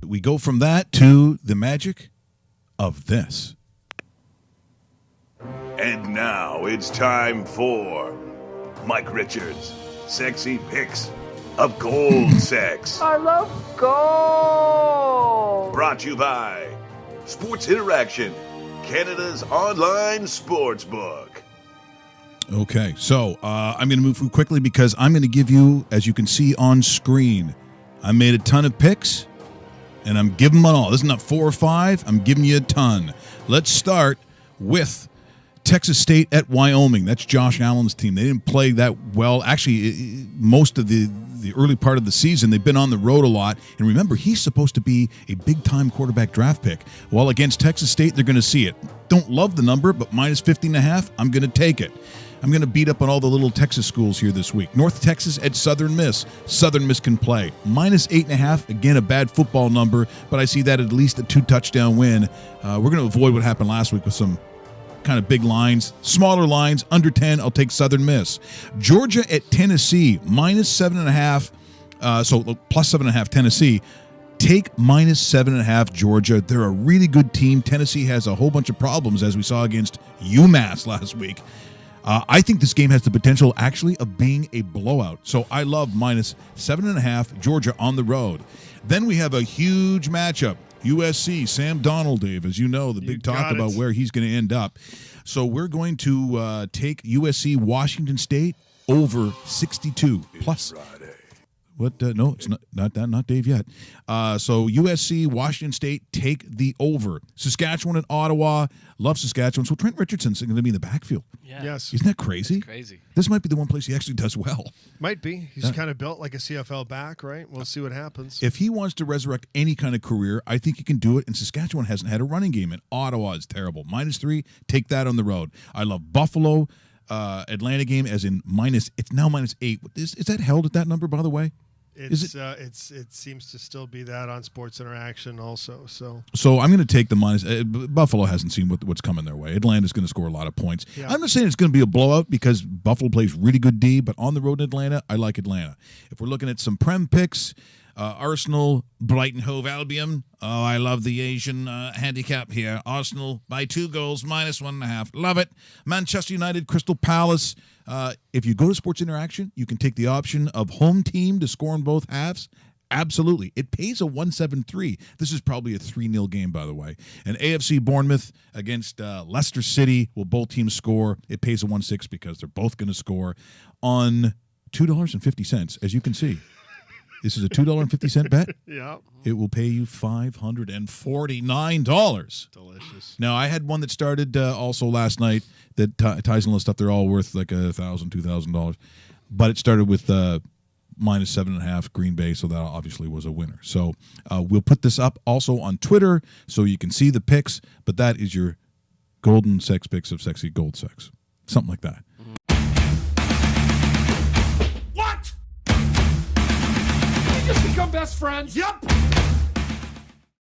We go from that to the magic of this. And now it's time for Mike Richards' sexy picks of gold sex. I love gold. Brought to you by Sports Interaction, Canada's online sports book. Okay, so I'm going to move through quickly because I'm going to give you, as you can see on screen, I made a ton of picks, and I'm giving them all. This is not 4 or 5. I'm giving you a ton. Let's start with Texas State at Wyoming. That's Josh Allen's team. They didn't play that well. Actually, most of the early part of the season, they've been on the road a lot. And remember, he's supposed to be a big-time quarterback draft pick. Well, against Texas State, they're going to see it. Don't love the number, but minus 50.5, I'm going to take it. I'm going to beat up on all the little Texas schools here this week. North Texas at Southern Miss. Southern Miss can play. Minus 8.5, again, a bad football number, but I see that at least a 2-touchdown win. We're going to avoid what happened last week with some kind of big lines. Smaller lines, under 10, I'll take Southern Miss. Georgia at Tennessee, minus 7.5. So plus 7.5 Tennessee. Take minus 7.5 Georgia. They're a really good team. Tennessee has a whole bunch of problems, as we saw against UMass last week. I think this game has the potential, actually, of being a blowout. So I love minus 7.5 Georgia on the road. Then we have a huge matchup. USC, Sam Darnold, Dave, as you know, the big talk about where he's going to end up. So we're going to take USC, Washington State over 62 plus. Friday. What? No, it's not Dave yet. So USC, Washington State, take the over. Saskatchewan and Ottawa. Love Saskatchewan. So Trent Richardson's going to be in the backfield. Yeah. Yes. Isn't that crazy? Crazy. This might be the one place he actually does well. Might be. He's kind of built like a CFL back, right? We'll see what happens. If he wants to resurrect any kind of career, I think he can do it. And Saskatchewan hasn't had a running game. And Ottawa is terrible. Minus 3, take that on the road. I love Buffalo. Atlanta game as in minus. It's now minus 8. Is that held at that number, by the way? It seems to still be that on Sports Interaction also. So I'm going to take the minus. Buffalo hasn't seen what's coming their way. Atlanta's going to score a lot of points. Yeah. I'm not saying it's going to be a blowout because Buffalo plays really good D, but on the road in Atlanta, I like Atlanta. If we're looking at some Prem picks, Arsenal, Brighton Hove Albion. Oh, I love the Asian handicap here. Arsenal by 2 goals, minus 1.5. Love it. Manchester United, Crystal Palace. If you go to Sports Interaction, you can take the option of home team to score in both halves. Absolutely. It pays a 1.73. This is probably a 3-0 game, by the way. And AFC Bournemouth against Leicester City. Will both teams score? It pays a 1.6 because they're both going to score on $2.50, as you can see. This is a $2.50 bet. Yeah. It will pay you $549. Delicious. Now, I had one that started also last night that ties in all the stuff. They're all worth like $1,000, $2,000. But it started with minus 7.5 Green Bay, so that obviously was a winner. So we'll put this up also on Twitter so you can see the picks. But that is your golden sex picks of sexy gold sex. Something like that. Just become best friends. Yep.